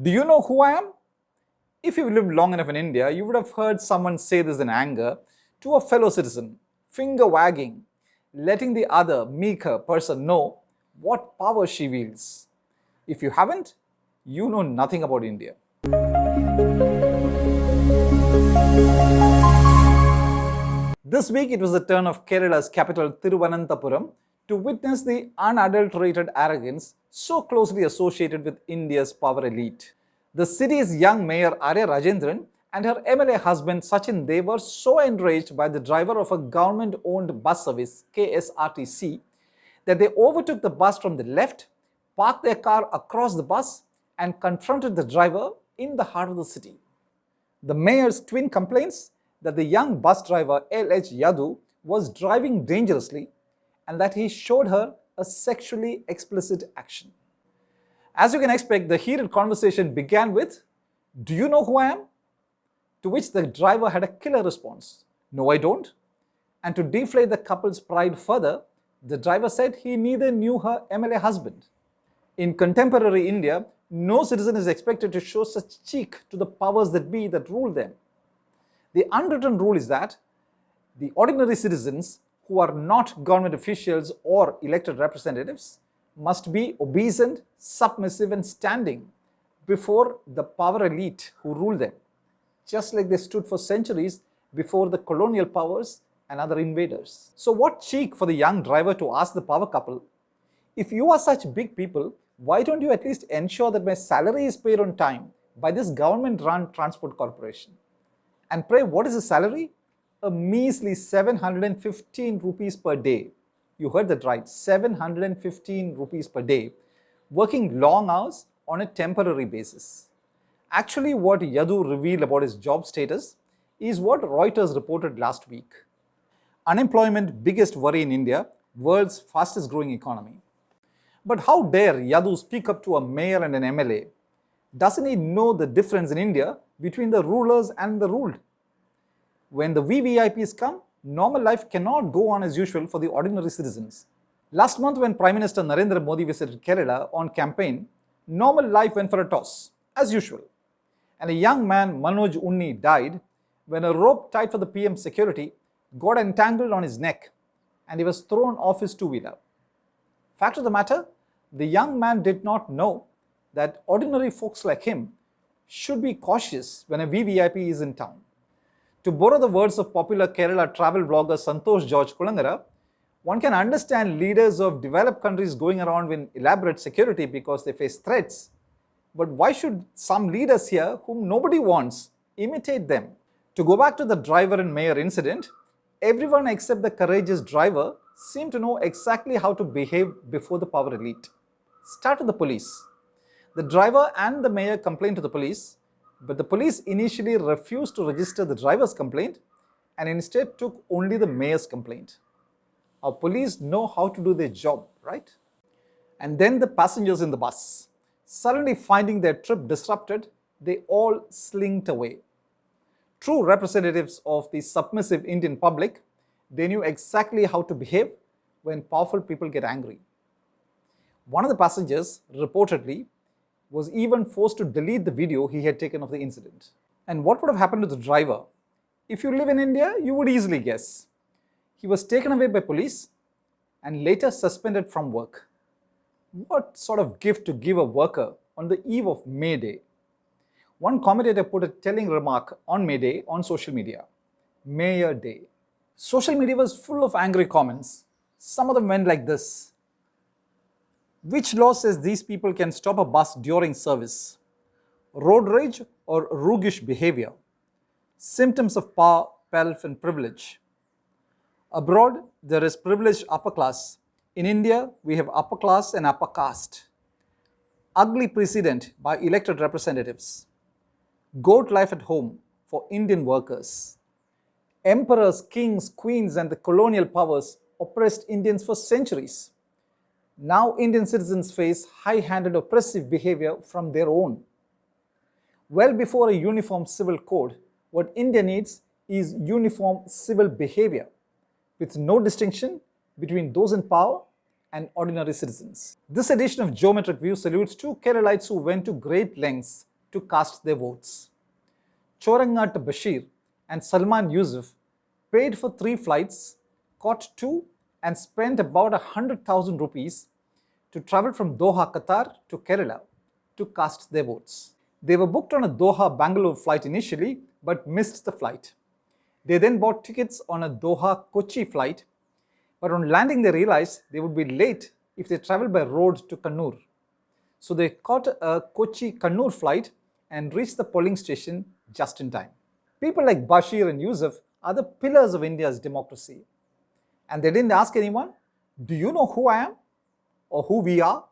Do you know who I am? If you've lived long enough in India, you would have heard someone say this in anger to a fellow citizen, finger wagging, letting the other, meeker person know what power she wields. If you haven't, you know nothing about India. This week it was the turn of Kerala's capital Thiruvananthapuram to witness the unadulterated arrogance so closely associated with India's power elite. The city's young mayor Arya Rajendran and her MLA husband Sachin Dev were so enraged by the driver of a government-owned bus service, KSRTC, that they overtook the bus from the left, parked their car across the bus, and confronted the driver in the heart of the city. The mayor's twin complaints that the young bus driver L.H. Yadu was driving dangerously and that he showed her a sexually explicit action. As you can expect, the heated conversation began with, "Do you know who I am?" To which the driver had a killer response, "No, I don't." And to deflate the couple's pride further, the driver said he neither knew her MLA husband. In contemporary India, no citizen is expected to show such cheek to the powers that be that rule them. The unwritten rule is that the ordinary citizens who are not government officials or elected representatives must be obeisant, submissive, and standing before the power elite who rule them, just like they stood for centuries before the colonial powers and other invaders. So what cheek for the young driver to ask the power couple, "If you are such big people, why don't you at least ensure that my salary is paid on time by this government-run transport corporation?" And pray, what is the salary? A measly 715 rupees per day. You heard that right, 715 rupees per day, working long hours on a temporary basis. Actually, what Yadu revealed about his job status is what Reuters reported last week. Unemployment, biggest worry in India, world's fastest growing economy. But how dare Yadu speak up to a mayor and an MLA? Doesn't he know the difference in India between the rulers and the ruled? When the VVIPs come, normal life cannot go on as usual for the ordinary citizens. Last month, when Prime Minister Narendra Modi visited Kerala on campaign, normal life went for a toss, as usual. And a young man, Manoj Unni, died when a rope tied for the PM's security got entangled on his neck and he was thrown off his two-wheeler. Fact of the matter, the young man did not know that ordinary folks like him should be cautious when a VVIP is in town. To borrow the words of popular Kerala travel blogger Santosh George Kulangara, one can understand leaders of developed countries going around with elaborate security because they face threats. But why should some leaders here, whom nobody wants, imitate them? To go back to the driver and mayor incident, everyone except the courageous driver seemed to know exactly how to behave before the power elite. Start with the police. The driver and the mayor complained to the police, but the police initially refused to register the driver's complaint and instead took only the mayor's complaint. Our police know how to do their job, right? And then the passengers in the bus. Suddenly finding their trip disrupted, they all slinked away. True representatives of the submissive Indian public, they knew exactly how to behave when powerful people get angry. One of the passengers, reportedly, was even forced to delete the video he had taken of the incident. And what would have happened to the driver? If you live in India, you would easily guess. He was taken away by police and later suspended from work. What sort of gift to give a worker on the eve of May Day? One commentator put a telling remark on May Day on social media: Mayor Day. Social media was full of angry comments. Some of them went like this: "Which law says these people can stop a bus during service? Road rage or roguish behaviour? Symptoms of power, pelf and privilege. Abroad, there is privileged upper class. In India, we have upper class and upper caste. Ugly precedent by elected representatives. Goat life at home for Indian workers. Emperors, kings, queens and the colonial powers oppressed Indians for centuries. Now Indian citizens face high-handed oppressive behavior from their own. Well before a uniform civil code, what India needs is uniform civil behavior, with no distinction between those in power and ordinary citizens." This edition of Geometric View salutes two Keralites who went to great lengths to cast their votes. Chorangat Bashir and Salman Yusuf paid for 3 flights, caught 2, and spent about 100,000 rupees to travel from Doha, Qatar to Kerala to cast their votes. They were booked on a Doha-Bangalore flight initially but missed the flight. They then bought tickets on a Doha-Kochi flight, but on landing they realized they would be late if they travelled by road to Kannur. So they caught a Kochi-Kannur flight and reached the polling station just in time. People like Bashir and Yusuf are the pillars of India's democracy. And they didn't ask anyone, "Do you know who I am?" or "who we are?"